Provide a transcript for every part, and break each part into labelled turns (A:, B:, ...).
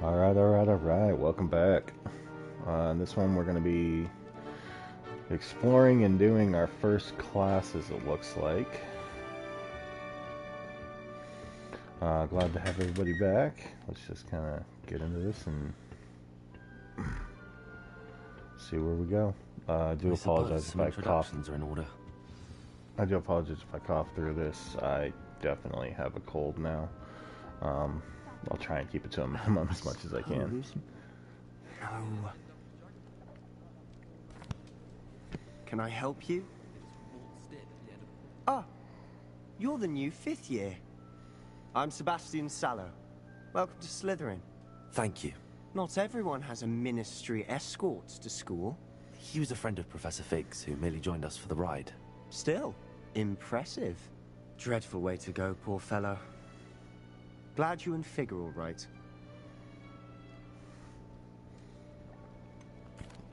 A: Alright. Welcome back. In this one, we're going to be exploring and doing our first classes, it looks like. Glad to have everybody back. Let's just kind of get into this and see where we go. I do apologize if I cough.
B: Are in order.
A: I do apologize if I cough through this. I definitely have a cold now. I'll try and keep it to a minimum as much as I can.
C: No. Can I help you? Ah, you're the new 5th year. I'm Sebastian Sallow. Welcome to Slytherin.
B: Thank you.
C: Not everyone has a ministry escort to school.
B: He was a friend of Professor Fig's who merely joined us for the ride.
C: Still, impressive. Dreadful way to go, poor fellow. Glad you and Fig are all right.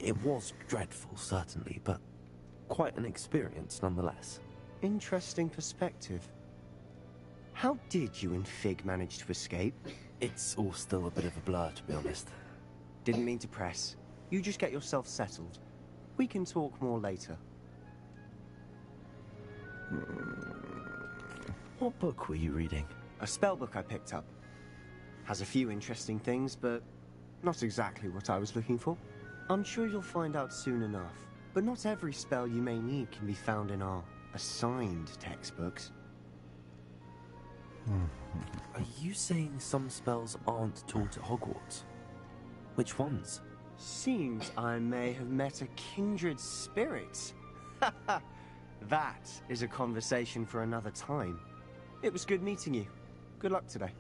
B: It was dreadful, certainly, but quite an experience nonetheless.
C: Interesting perspective. How did you and Fig manage to escape?
B: It's all still a bit of a blur, to be honest.
C: Didn't mean to press. You just get yourself settled. We can talk more later.
B: What book were you reading?
C: A spell book I picked up. Has a few interesting things, but not exactly what I was looking for. I'm sure you'll find out soon enough. But not every spell you may need can be found in our assigned textbooks.
B: Are you saying some spells aren't taught at Hogwarts? Which ones?
C: Seems I may have met a kindred spirit. That is a conversation for another time. It was good meeting you. Good luck today.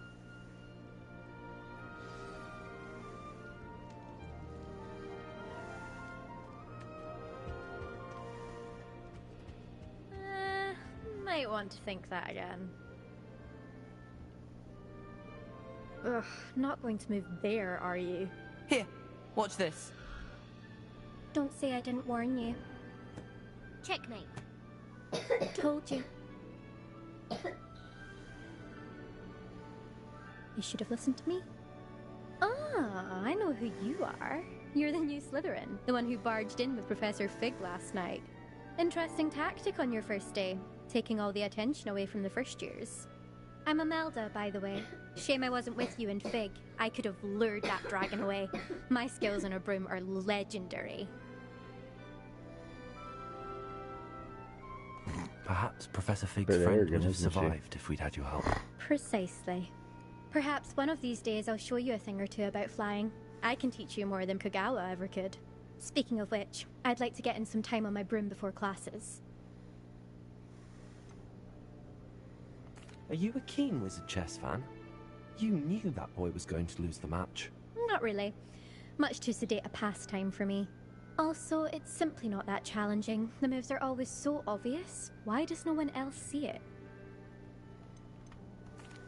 D: Might want to think that again. Ugh, not going to move there, are you?
E: Here, watch this.
F: Don't say I didn't warn you. Checkmate. Told you. You should have listened to me.
D: Ah, I know who you are. You're the new Slytherin, the one who barged in with Professor Fig last night. Interesting tactic on your first day, taking all the attention away from the first years.
F: I'm Imelda, by the way.
D: Shame I wasn't with you in Fig. I could have lured that dragon away. My skills on a broom are legendary.
B: Perhaps Professor Fig's friend would have survived if we'd had your help.
D: Precisely. Perhaps one of these days I'll show you a thing or two about flying. I can teach you more than Kogawa ever could. Speaking of which, I'd like to get in some time on my broom before classes.
B: Are you a keen Wizard chess fan? You knew that boy was going to lose the match.
D: Not really. Much too sedate a pastime for me. Also, it's simply not that challenging. The moves are always so obvious. Why does no one else see it?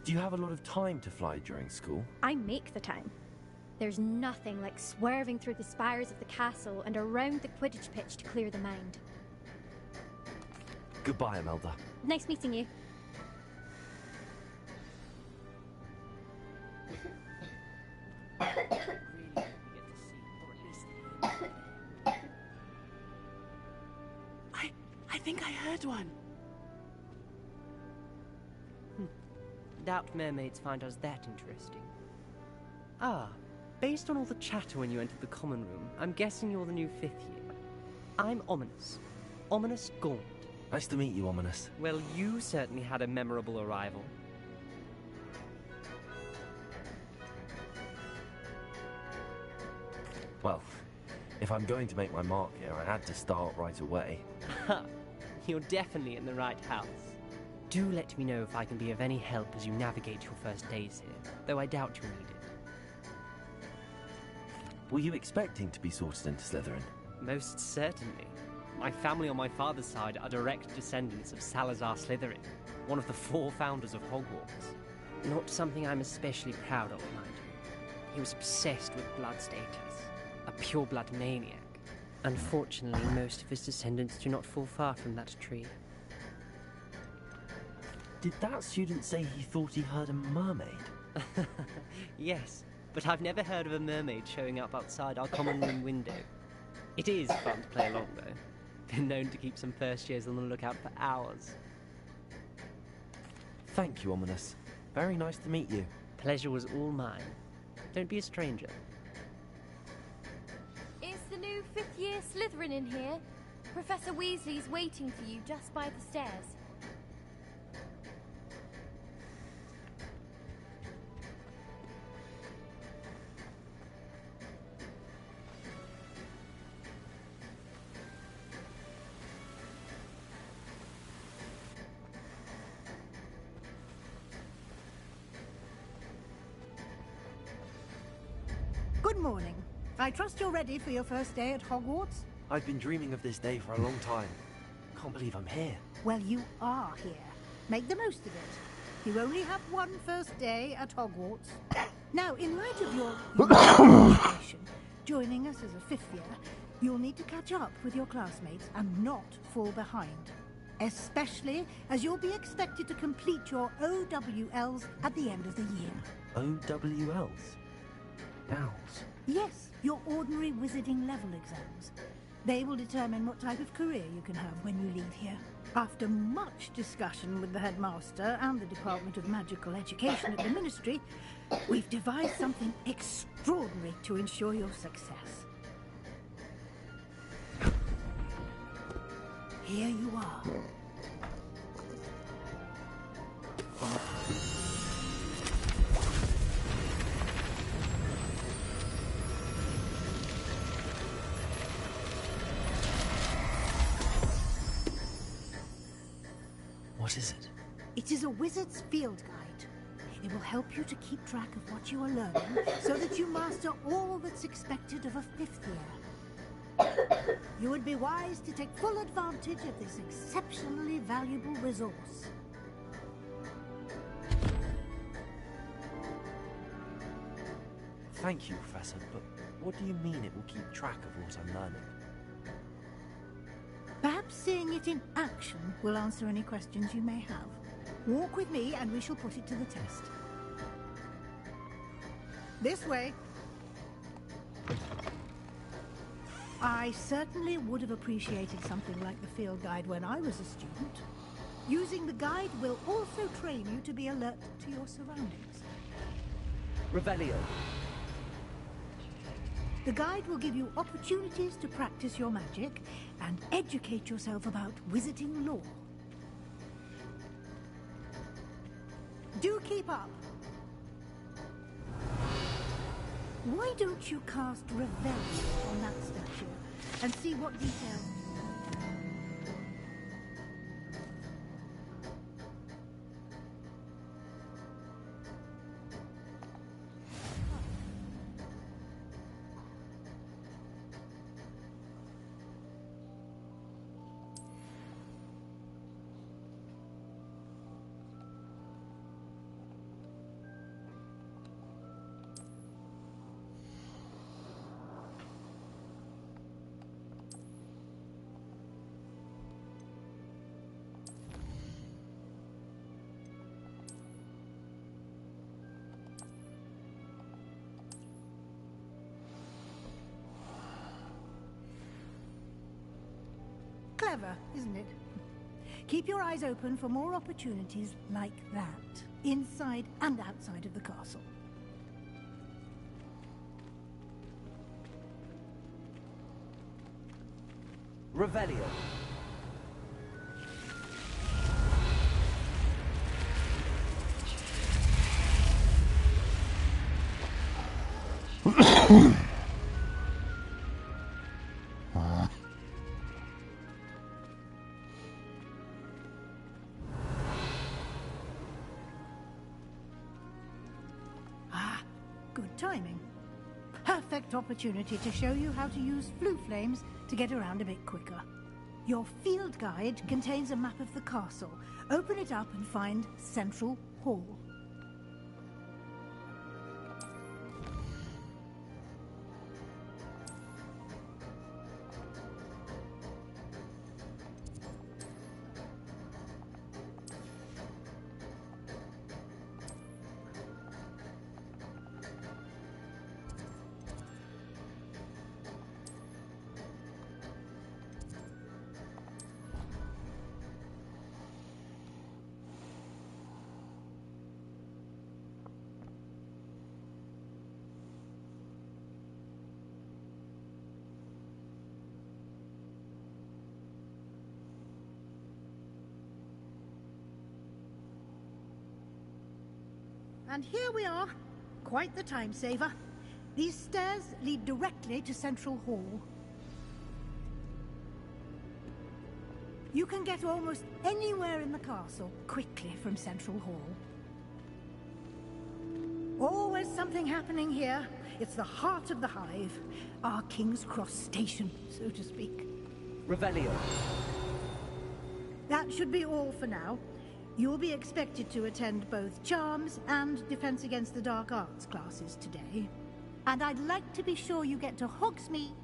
B: Do you have a lot of time to fly during school?
D: I make the time. There's nothing like swerving through the spires of the castle and around the Quidditch pitch to clear the mind.
B: Goodbye, Imelda.
D: Nice meeting you.
E: I think I heard one.
G: Doubt mermaids find us that interesting. Ah, based on all the chatter when you entered the common room, I'm guessing you're the new 5th year. I'm Ominous. Ominous Gaunt.
B: Nice to meet you, Ominous.
G: Well, you certainly had a memorable arrival.
B: Well, if I'm going to make my mark here, I had to start right away.
G: Ha! You're definitely in the right house. Do let me know if I can be of any help as you navigate your first days here, though I doubt you'll need it.
B: Were you expecting to be sorted into Slytherin?
G: Most certainly. My family on my father's side are direct descendants of Salazar Slytherin, one of the 4 founders of Hogwarts. Not something I'm especially proud of, mind you. He was obsessed with blood status, a pure-blood maniac. Unfortunately, most of his descendants do not fall far from that tree.
B: Did that student say he thought he heard a mermaid?
G: Yes, but I've never heard of a mermaid showing up outside our common room window. It is fun to play along, though. Been known to keep some first years on the lookout for hours.
B: Thank you, Ominous. Very nice to meet you.
G: Pleasure was all mine. Don't be a stranger.
F: Is the new fifth-year Slytherin in here? Professor Weasley's waiting for you just by the stairs.
H: Good morning. I trust you're ready for your first day at Hogwarts?
B: I've been dreaming of this day for a long time. Can't believe I'm here.
H: Well, you are here. Make the most of it. You only have one first day at Hogwarts. Now, in light of your situation, joining us as a fifth year, you'll need to catch up with your classmates and not fall behind. Especially as you'll be expected to complete your OWLs at the end of the year.
B: OWLs? Owls?
H: Yes, your ordinary wizarding level exams. They will determine what type of career you can have when you leave here. After much discussion with the headmaster and the Department of Magical Education at the Ministry, we've devised something extraordinary to ensure your success. Here you are.
B: What is it?
H: It is a wizard's field guide. It will help you to keep track of what you are learning so that you master all that's expected of a fifth year. You would be wise to take full advantage of this exceptionally valuable resource.
B: Thank you, Professor, but what do you mean it will keep track of what I'm learning?
H: Perhaps seeing it in action will answer any questions you may have. Walk with me and we shall put it to the test. This way. I certainly would have appreciated something like the field guide when I was a student. Using the guide will also train you to be alert to your surroundings.
B: Revelio.
H: The guide will give you opportunities to practice your magic and educate yourself about wizarding lore. Do keep up. Why don't you cast Revelio on that statue and see what details... Clever, isn't it? Keep your eyes open for more opportunities like that, inside and outside of the castle.
B: Revelio.
H: Good timing. Perfect opportunity to show you how to use flue flames to get around a bit quicker. Your field guide contains a map of the castle. Open it up and find Central Hall. And here we are. Quite the time saver. These stairs lead directly to Central Hall. You can get almost anywhere in the castle quickly from Central Hall. Always something happening here. It's the heart of the Hive. Our King's Cross station, so to speak.
B: Revelio.
H: That should be all for now. You'll be expected to attend both Charms and Defense Against the Dark Arts classes today. And I'd like to be sure you get to Hogsmeade.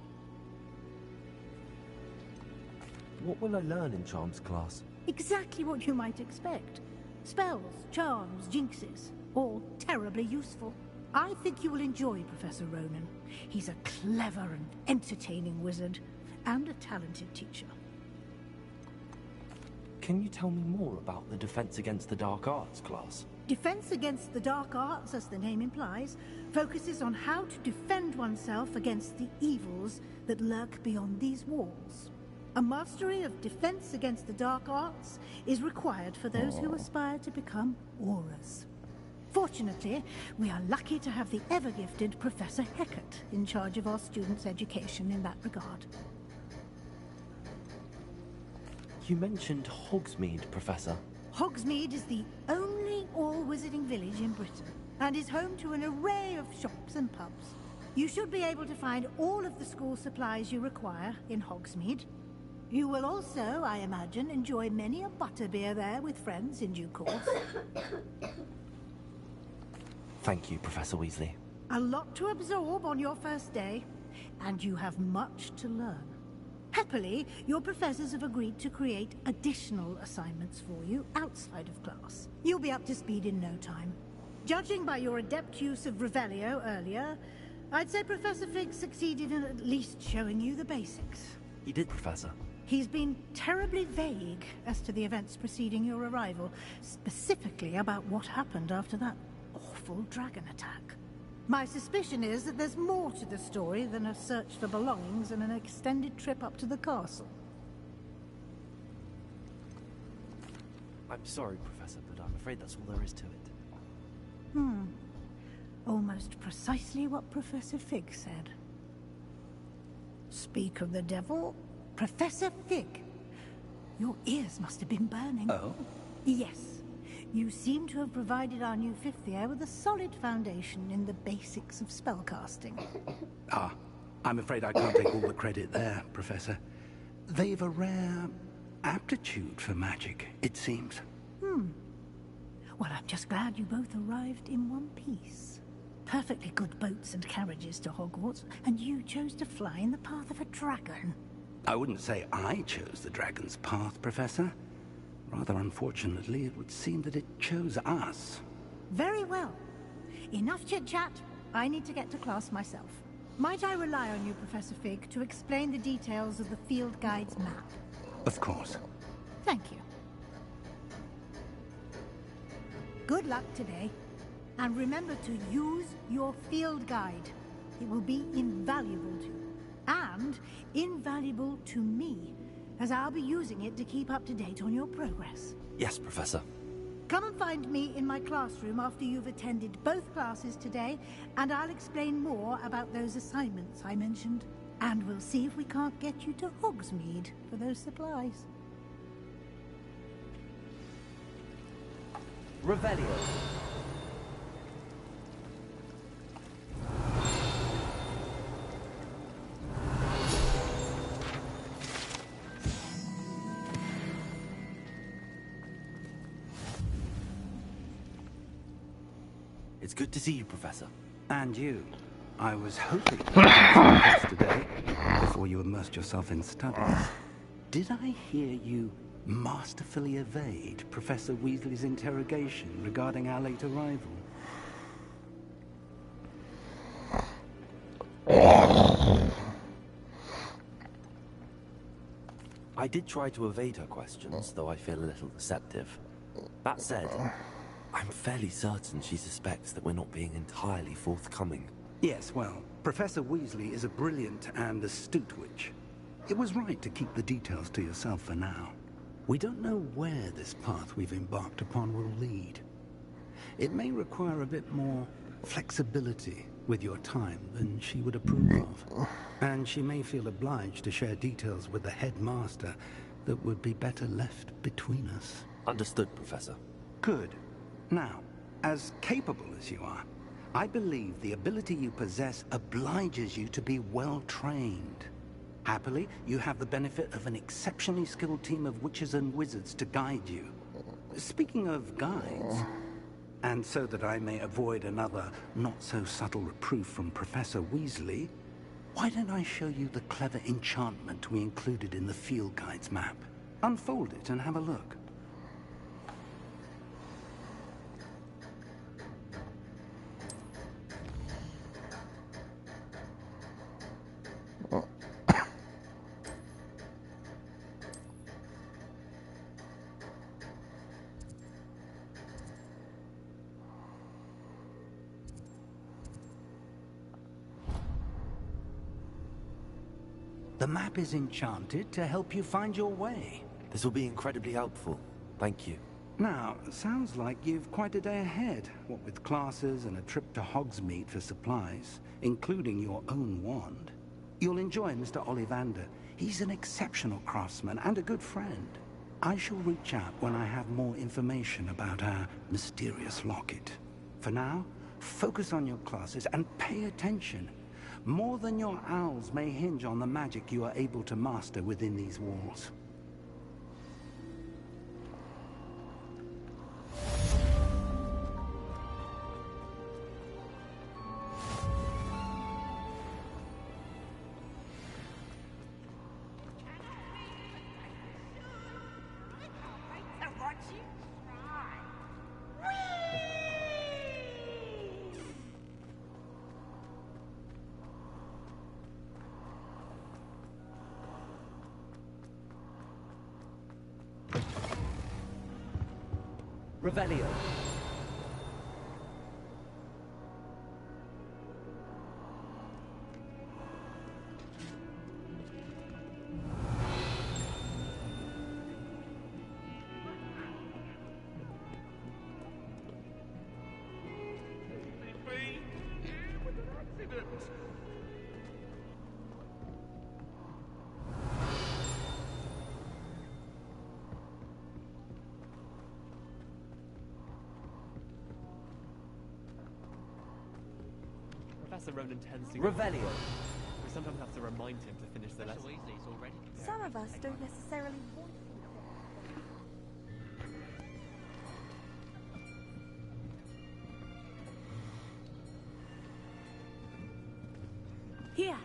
B: What will I learn in Charms class?
H: Exactly what you might expect. Spells, charms, jinxes. All terribly useful. I think you will enjoy Professor Ronan. He's a clever and entertaining wizard, and a talented teacher.
B: Can you tell me more about the Defense Against the Dark Arts class?
H: Defense Against the Dark Arts, as the name implies, focuses on how to defend oneself against the evils that lurk beyond these walls. A mastery of Defense Against the Dark Arts is required for those who aspire to become Aurors. Fortunately, we are lucky to have the ever-gifted Professor Hecat in charge of our students' education in that regard.
B: You mentioned Hogsmeade, Professor.
H: Hogsmeade is the only all-wizarding village in Britain, and is home to an array of shops and pubs. You should be able to find all of the school supplies you require in Hogsmeade. You will also, I imagine, enjoy many a butterbeer there with friends in due course.
B: Thank you, Professor Weasley.
H: A lot to absorb on your first day, and you have much to learn. Happily, your professors have agreed to create additional assignments for you outside of class. You'll be up to speed in no time. Judging by your adept use of Revelio earlier, I'd say Professor Fig succeeded in at least showing you the basics.
B: He did, Professor.
H: He's been terribly vague as to the events preceding your arrival, specifically about what happened after that awful dragon attack. My suspicion is that there's more to the story than a search for belongings and an extended trip up to the castle.
B: I'm sorry, Professor, but I'm afraid that's all there is to it.
H: Almost precisely what Professor Fig said. Speak of the devil, Professor Fig. Your ears must have been burning.
I: Oh?
H: Yes. You seem to have provided our new fifth year with a solid foundation in the basics of spellcasting.
I: Ah, I'm afraid I can't take all the credit there, Professor. They've a rare aptitude for magic, it seems.
H: Well, I'm just glad you both arrived in one piece. Perfectly good boats and carriages to Hogwarts, and you chose to fly in the path of a dragon.
I: I wouldn't say I chose the dragon's path, Professor. Rather unfortunately, it would seem that it chose us.
H: Very well. Enough chit-chat. I need to get to class myself. Might I rely on you, Professor Fig, to explain the details of the field guide's map?
I: Of course.
H: Thank you. Good luck today. And remember to use your field guide. It will be invaluable to you. And invaluable to me, as I'll be using it to keep up to date on your progress.
B: Yes, Professor.
H: Come and find me in my classroom after you've attended both classes today, and I'll explain more about those assignments I mentioned. And we'll see if we can't get you to Hogsmeade for those supplies.
B: Revelio. It's good to see you, Professor.
I: And you. I was hoping to get some today, before you immersed yourself in studies. Did I hear you masterfully evade Professor Weasley's interrogation regarding our late arrival?
B: I did try to evade her questions, though I feel a little deceptive. That said, I'm fairly certain she suspects that we're not being entirely forthcoming.
I: Yes, well, Professor Weasley is a brilliant and astute witch. It was right to keep the details to yourself for now. We don't know where this path we've embarked upon will lead. It may require a bit more flexibility with your time than she would approve of. And she may feel obliged to share details with the headmaster that would be better left between us.
B: Understood, Professor.
I: Good. Now, as capable as you are, I believe the ability you possess obliges you to be well trained. Happily, you have the benefit of an exceptionally skilled team of witches and wizards to guide you. Speaking of guides, and so that I may avoid another not-so-subtle reproof from Professor Weasley, why don't I show you the clever enchantment we included in the field guide's map? Unfold it and have a look. The map is enchanted to help you find your way.
B: This will be incredibly helpful. Thank you.
I: Now, sounds like you've quite a day ahead, what with classes and a trip to Hogsmeade for supplies, including your own wand. You'll enjoy Mr. Ollivander. He's an exceptional craftsman and a good friend. I shall reach out when I have more information about our mysterious locket. For now, focus on your classes and pay attention. More than your owls may hinge on the magic you are able to master within these walls.
G: Revelio. Professor Ronan tends to... Revelio. We sometimes have to remind him to finish the lesson.
F: Some of us don't necessarily want
E: Here.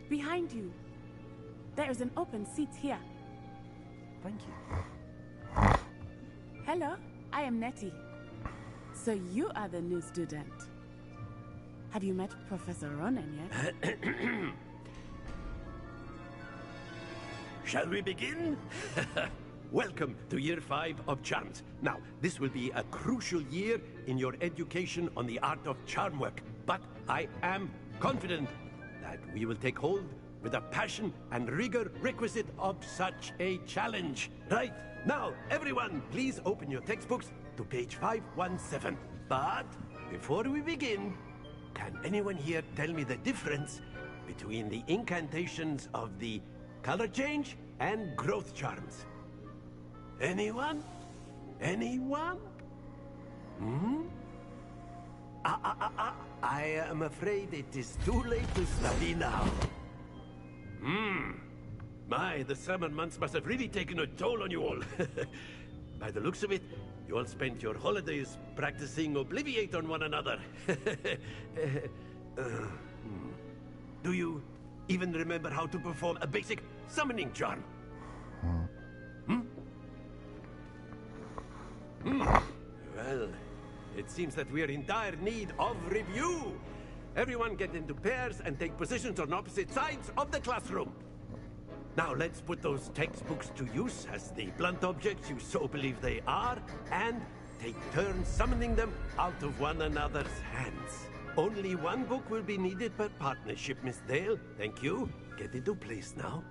E: Behind you. There is an open seat here.
B: Thank you.
E: Hello, I am Nettie. So you are the new student. Have you met Professor Ronan yet?
J: Shall we begin? Welcome to Year 5 of Charms. Now, this will be a crucial year in your education on the art of charm work, but I am confident that we will take hold with the passion and rigor requisite of such a challenge. Right, now, everyone, please open your textbooks to page 517. But before we begin, can anyone here tell me the difference between the incantations of the color change and growth charms? Anyone? Anyone? I am afraid it is too late to study now. My, the summer months must have really taken a toll on you all. By the looks of it, you all spent your holidays practicing Obliviate on one another. Do you even remember how to perform a basic summoning charm? Well, it seems that we are in dire need of review. Everyone get into pairs and take positions on opposite sides of the classroom. Now let's put those textbooks to use as the blunt objects you so believe they are, and take turns summoning them out of one another's hands. Only one book will be needed per partnership, Miss Dale. Thank you. Get into place now.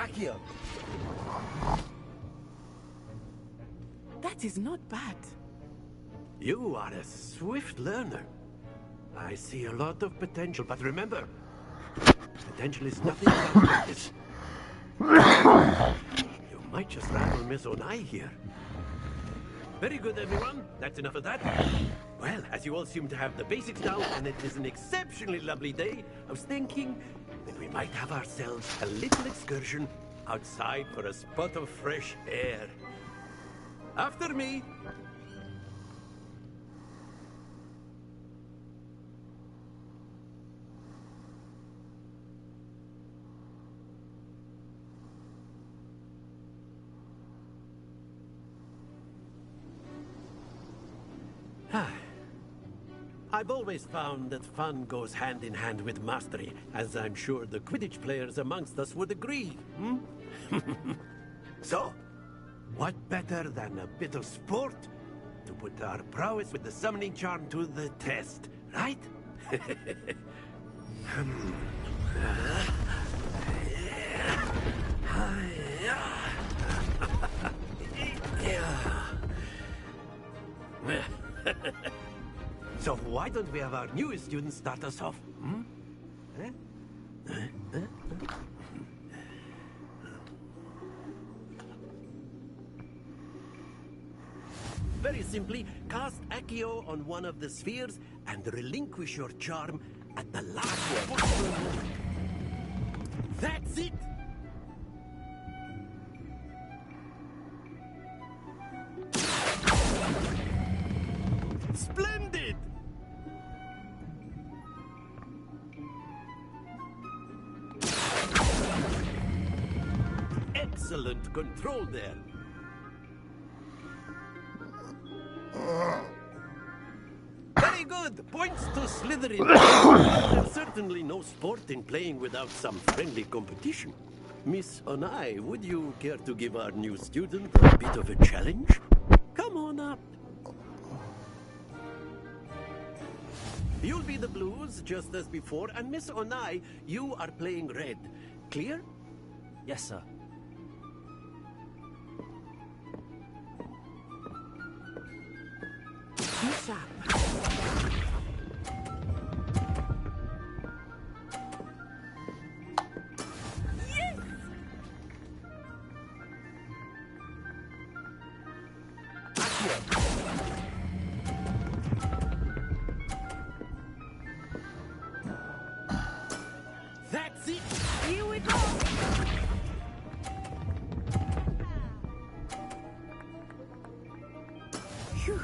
J: Accio!
E: That is not bad.
J: You are a swift learner. I see a lot of potential, but remember, potential is nothing without practice. You might just rattle Miss Onai here. Very good, everyone. That's enough of that. Well, as you all seem to have the basics down, and it is an exceptionally lovely day, I was thinking that we might have ourselves a little excursion outside for a spot of fresh air. After me. I've always found that fun goes hand in hand with mastery, as I'm sure the Quidditch players amongst us would agree. So, what better than a bit of sport to put our prowess with the summoning charm to the test, right? So why don't we have our newest student start us off? Very simply, cast Accio on one of the spheres and relinquish your charm at the last possible moment. That's it! Splendid! Excellent control there. Very good. Points to Slytherin. There's certainly no sport in playing without some friendly competition. Miss Onai, would you care to give our new student a bit of a challenge? Come on up. You'll be the blues, just as before, and Miss Onai, you are playing red. Clear?
G: Yes, sir.
E: Be sharp.
F: Yes!
J: That's it!
F: Here we go!
E: Phew.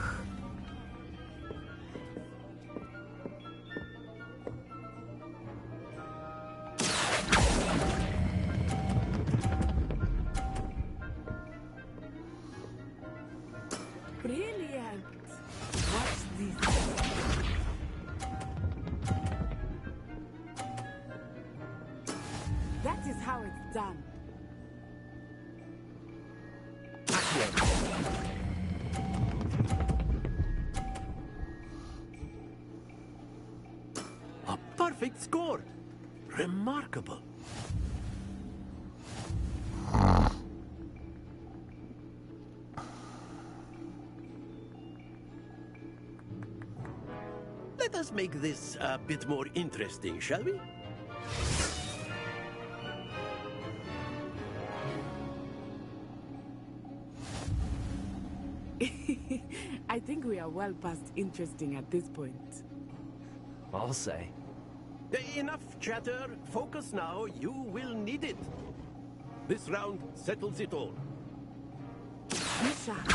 E: Brilliant. Watch this. That is how it's done.
J: A perfect score! Remarkable. Let us make this a bit more interesting, shall we?
E: I think we are well past interesting at this point.
G: I'll say.
J: Enough chatter. Focus now. You will need it. This round settles it all.
E: Be sharp.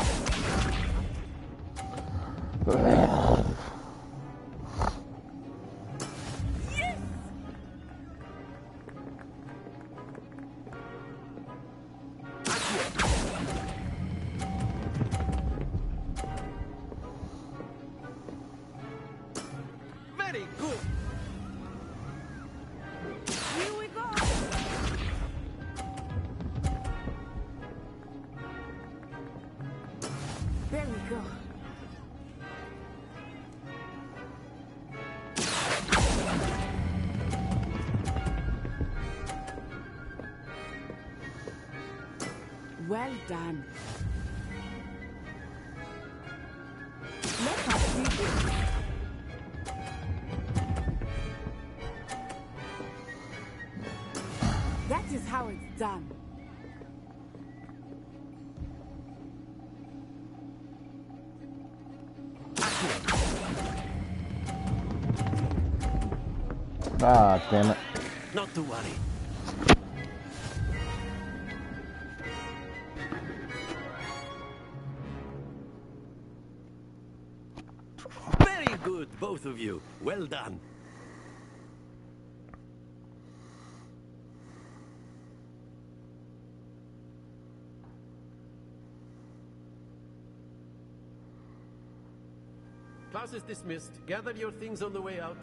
F: Yes!
J: Very good.
F: Here we go!
E: There we go. Well done. Let us see this. That is how it's done.
A: Ah, damn it.
J: Not to worry. Very good, both of you. Well done. Class is dismissed. Gather your things on the way out.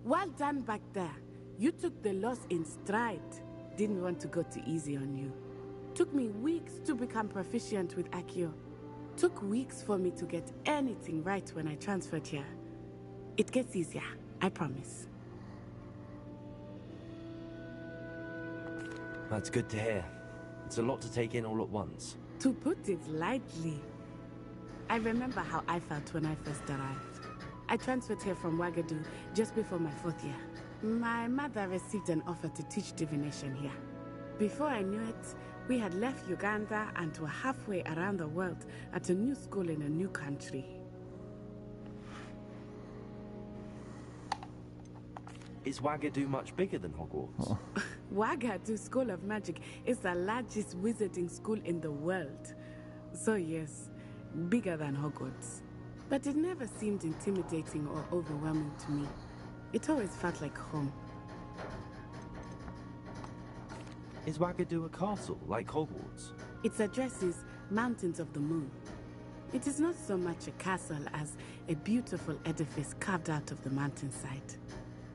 E: Well done back there. You took the loss in stride. Didn't want to go too easy on you. Took me weeks to become proficient with Accio. Took weeks for me to get anything right when I transferred here. It gets easier, I promise.
B: That's good to hear. It's a lot to take in all at once.
E: To put it lightly, I remember how I felt when I first arrived. I transferred here from Wagadu just before my 4th year. My mother received an offer to teach divination here. Before I knew it, we had left Uganda and were halfway around the world at a new school in a new country.
B: Is Wagadu much bigger than Hogwarts?
E: Wagadu School of Magic is the largest wizarding school in the world. So yes, bigger than Hogwarts. But it never seemed intimidating or overwhelming to me. It always felt like home.
B: Is Wagadu a castle, like Hogwarts?
E: Its address is Mountains of the Moon. It is not so much a castle as a beautiful edifice carved out of the mountainside.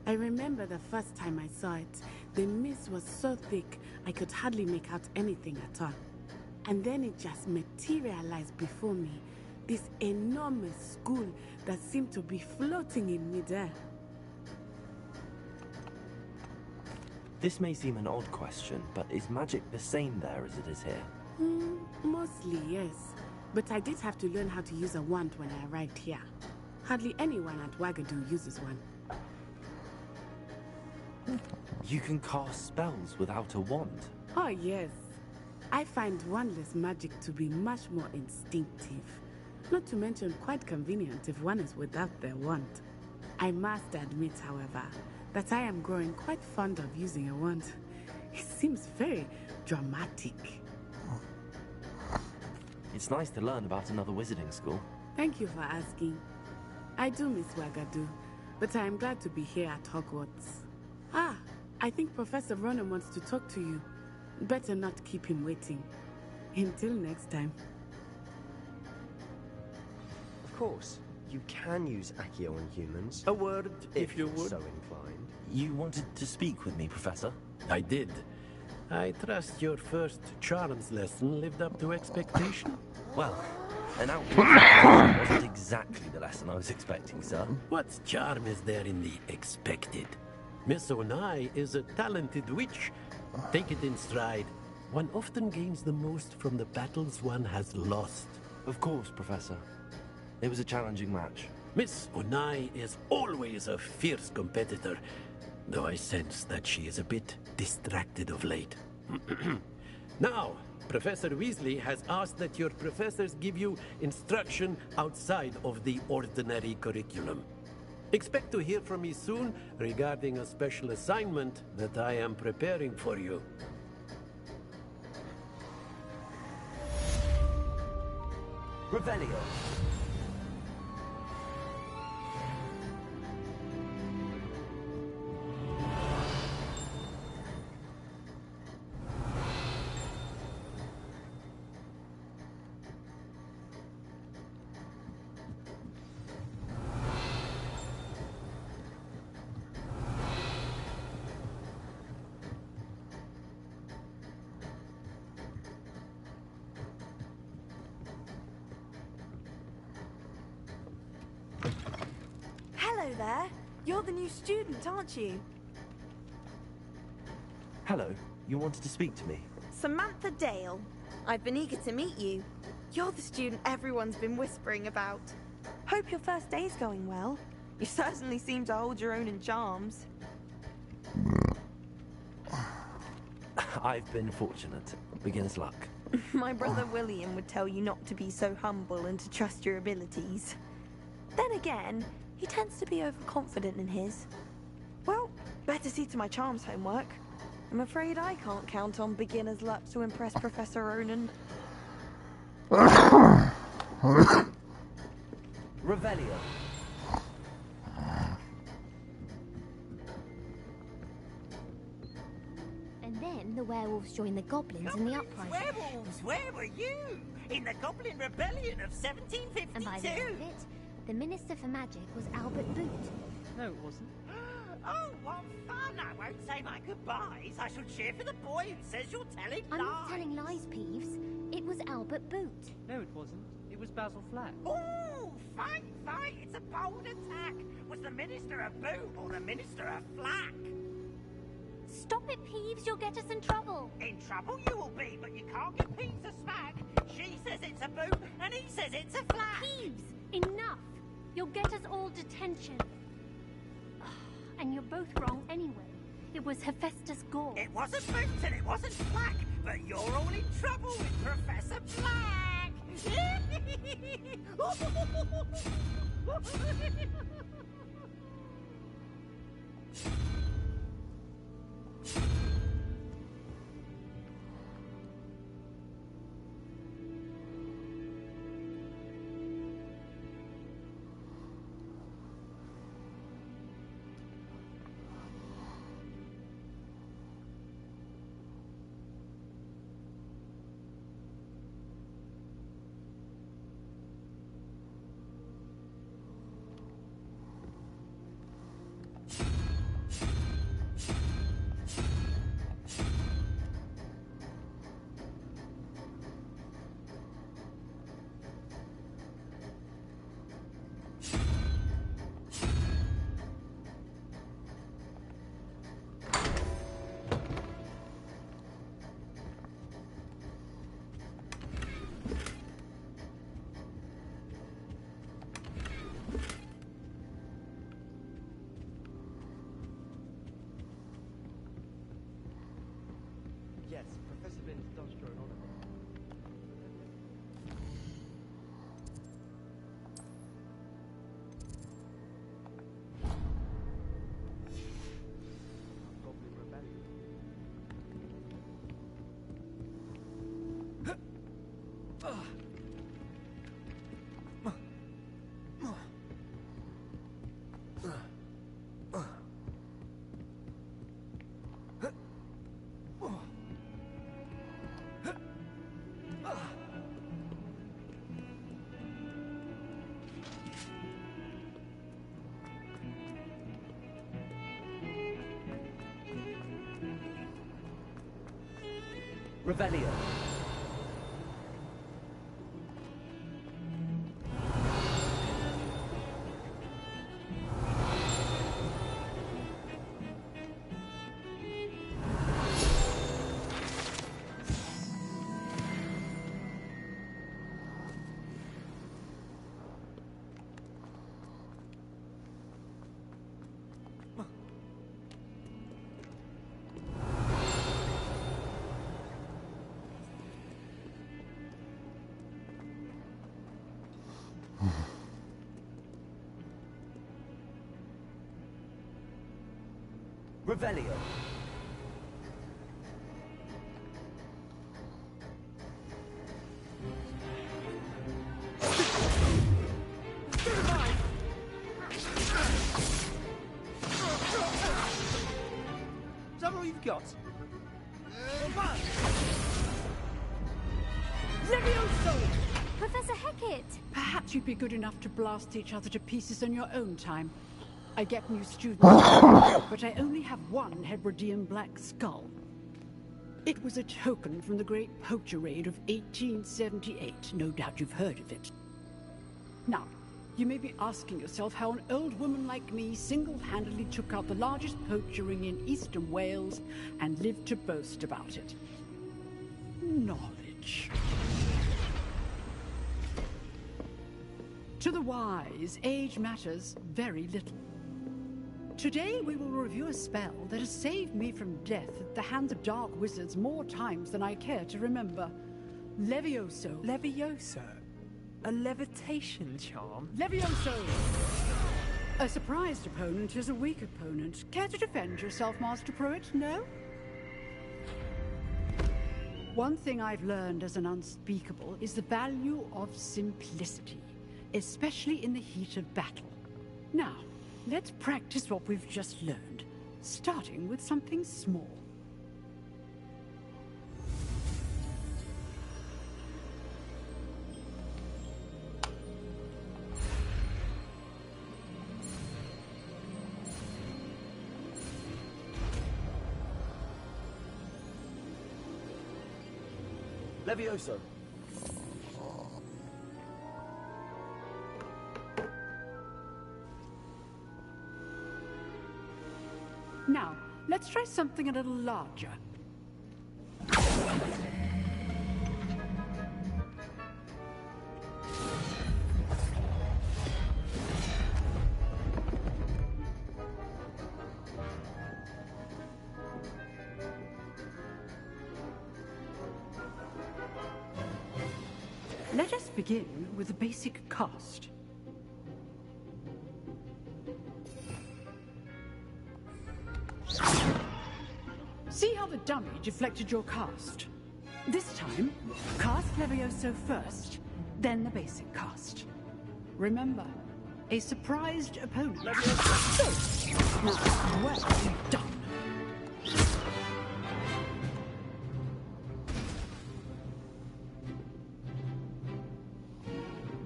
E: I remember the first time I saw it, the mist was so thick I could hardly make out anything at all. And then it just materialized before me, this enormous school that seemed to be floating in midair.
B: This may seem an odd question, but is magic the same there as it is here?
E: Mostly, yes. But I did have to learn how to use a wand when I arrived here. Hardly anyone at Wagadu uses one.
B: You can cast spells without a wand?
E: Oh, yes. I find wandless magic to be much more instinctive. Not to mention quite convenient if one is without their wand. I must admit, however, that I am growing quite fond of using a wand. It seems very dramatic.
B: It's nice to learn about another wizarding school.
E: Thank you for asking. I do miss Wagadu, but I am glad to be here at Hogwarts. Ah, I think Professor Ronan wants to talk to you. Better not keep him waiting. Until next time.
C: Of course, you can use Accio on humans.
J: A word, if you
C: you're
J: would.
C: so inclined.
B: You wanted to speak with me, Professor?
J: I did. I trust your first charms lesson lived up to expectation.
B: Well, an outward wasn't exactly the lesson I was expecting, sir.
J: What charm is there in the expected? Miss Onai is a talented witch. Take it in stride. One often gains the most from the battles one has lost.
B: Of course, Professor. It was a challenging match.
J: Miss Onai is always a fierce competitor, though I sense that she is a bit distracted of late. Now, Professor Weasley has asked that your professors give you instruction outside of the ordinary curriculum. Expect to hear from me soon regarding a special assignment that I am preparing for you.
B: Revelio.
F: Hello there. You're the new student, aren't you?
B: Hello. You wanted to speak to me?
K: Samantha Dale. I've been eager to meet you. You're the student everyone's been whispering about. Hope your first day's going well. You certainly seem to hold your own in charms.
B: I've been fortunate. Beginner's luck.
K: My brother William would tell you not to be so humble and to trust your abilities. Then again, he tends to be overconfident in his. Well, better see to my charms homework. I'm afraid I can't count on beginner's luck to impress Professor Ronan.
B: Revelio.
L: And then the werewolves joined the goblins in the uprising.
M: Werewolves, where were you? In the Goblin Rebellion of 1752?
L: And by the end of it, the Minister for Magic was Albert Boot.
G: No, it wasn't.
M: Oh, what fun! I won't say my goodbyes. I shall cheer for the boy who says you're telling
L: I'm
M: lies.
L: not telling lies, Peeves. It was Albert Boot.
G: No, it wasn't. It was Basil Flack.
M: Oh, fight! It's a bold attack. Was the Minister a boot or the Minister a flack?
L: Stop it, Peeves. You'll get us in trouble.
M: In trouble you will be, but you can't give Peeves a smack. She says it's a boot, and he says it's a flack.
L: Peeves, enough. You'll get us all detention. And you're both wrong anyway. It was Hephaestus Gore.
M: It wasn't boot and it wasn't flack, but you're all in trouble with Professor Flack.
G: Yes, Professor Binns does drone on it. Goblin Rebellion.
B: Revelio. Revelio.
M: Is that all you've got?
F: Levioso!
L: Professor Hecat!
N: Perhaps you'd be good enough to blast each other to pieces on your own time. I get new students, but I only have one Hebridean black skull. It was a token from the Great Poacher Raid of 1878. No doubt you've heard of it. Now, you may be asking yourself how an old woman like me single-handedly took out the largest poacher ring in eastern Wales and lived to boast about it. Knowledge. To the wise, age matters very little. Today we will review a spell that has saved me from death at the hands of dark wizards more times than I care to remember. Levioso.
O: Levioso? A levitation charm?
N: Levioso! A surprised opponent is a weak opponent. Care to defend yourself, Master Pruitt? No? One thing I've learned as an unspeakable is the value of simplicity, especially in the heat of battle. Now, let's practice what we've just learned, starting with something small.
B: Levioso.
N: Now, let's try something a little larger. Let us begin with the basic cast. See how the dummy deflected your cast? This time, cast Levioso first, then the basic cast. Remember, a surprised opponent. So, now, well done.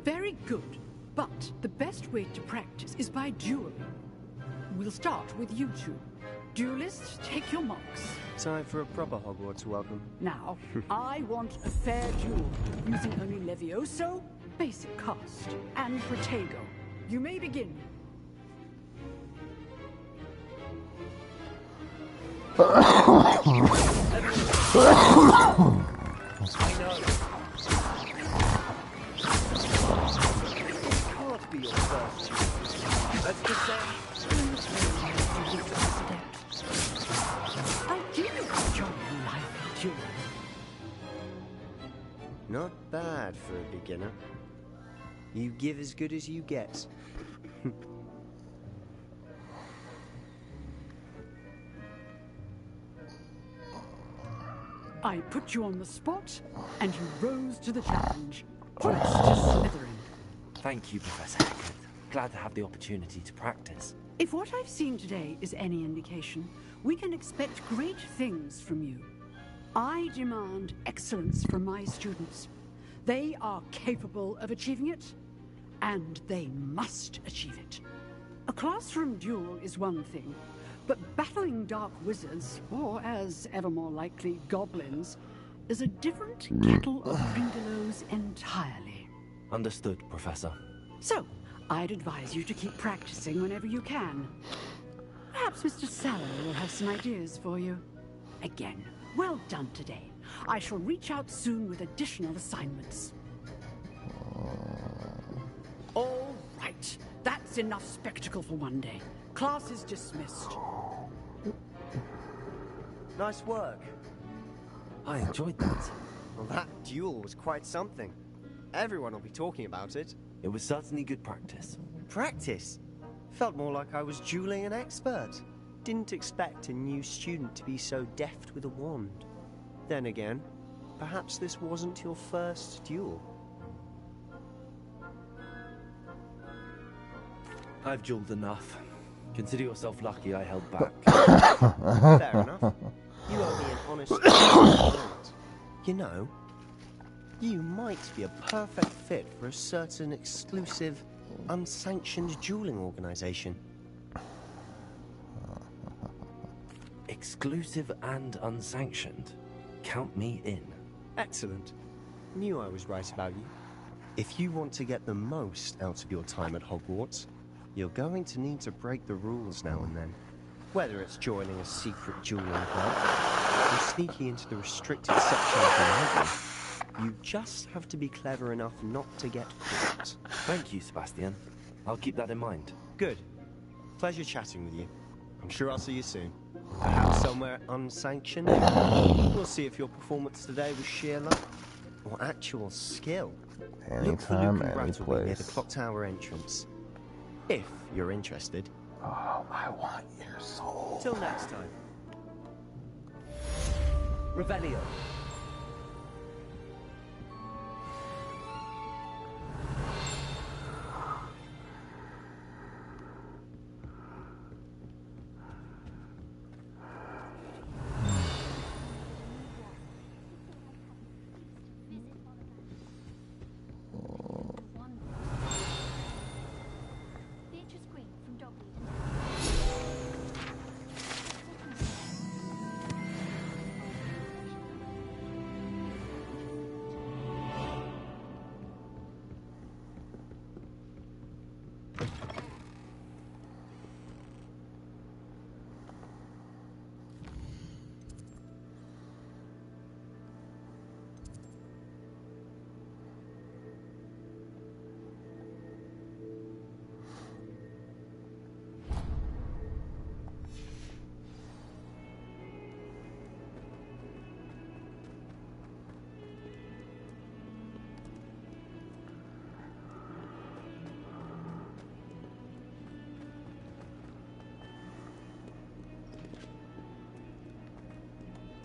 N: Very good, but the best way to practice is by dueling. We'll start with you two. Duelists, take your marks.
C: Time for a proper Hogwarts welcome.
N: Now, I want a fair duel, using only Levioso, basic cast, and Protego. You may begin.
O: I know. Can't be your first. Let's just say...
N: I do enjoy life duel.
C: Not bad for a beginner. You give as good as you get.
N: I put you on the spot, and you rose to the challenge. First to Slytherin.
B: Thank you, Professor Hagrid. Glad to have the opportunity to practice.
N: If what I've seen today is any indication, we can expect great things from you. I demand excellence from my students. They are capable of achieving it, and they must achieve it. A classroom duel is one thing, but battling dark wizards, or as ever more likely, goblins, is a different kettle of Grindylows entirely.
B: Understood, Professor.
N: So, I'd advise you to keep practicing whenever you can. Perhaps Mr. Sallow will have some ideas for you. Again, well done today. I shall reach out soon with additional assignments. All right. That's enough spectacle for one day. Class is dismissed.
C: Nice work.
B: I enjoyed that.
C: Well, that duel was quite something. Everyone will be talking about it.
B: It was certainly good practice.
C: Practice? Felt more like I was dueling an expert. Didn't expect a new student to be so deft with a wand. Then again, perhaps this wasn't your first duel.
B: I've dueled enough. Consider yourself lucky I held back.
C: Fair enough. You owe me an honest moment. You know, you might be a perfect fit for a certain exclusive, unsanctioned dueling organization.
B: Exclusive and unsanctioned. Count me in.
C: Excellent. Knew I was right about you. If you want to get the most out of your time at Hogwarts, you're going to need to break the rules now and then. Whether it's joining a secret dueling club or sneaking into the restricted section of the library, you just have to be clever enough not to get caught.
B: Thank you, Sebastian. I'll keep that in mind.
C: Good. Pleasure chatting with you. I'm sure I'll see you soon. Perhaps somewhere unsanctioned. We'll see if your performance today was sheer luck or actual skill. Look for
A: Anytime,
C: Luke and
A: any
C: Brattleby near the
A: place.
C: clock tower entrance. If you're interested.
A: Oh, I want your soul.
C: Till next time.
O: Revelio.
L: Beatrice Green from Dogmeat.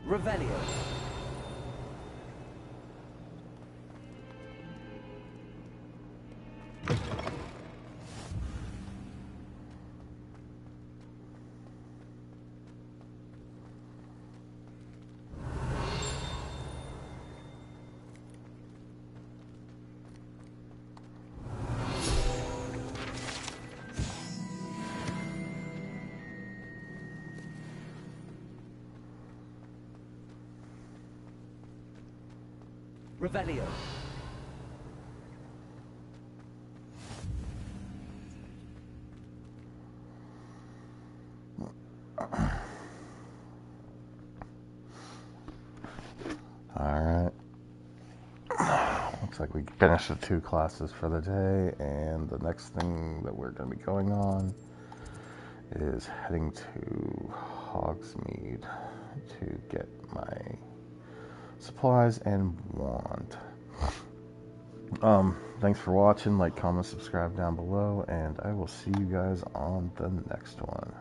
O: Revelio. Revelio.
A: Alright. Looks like we finished the 2 classes for the day, and the next thing that we're going to be going on is heading to Hogsmeade to get my supplies and wand. Thanks for watching. Like, comment, subscribe down below, and I will see you guys on the next one.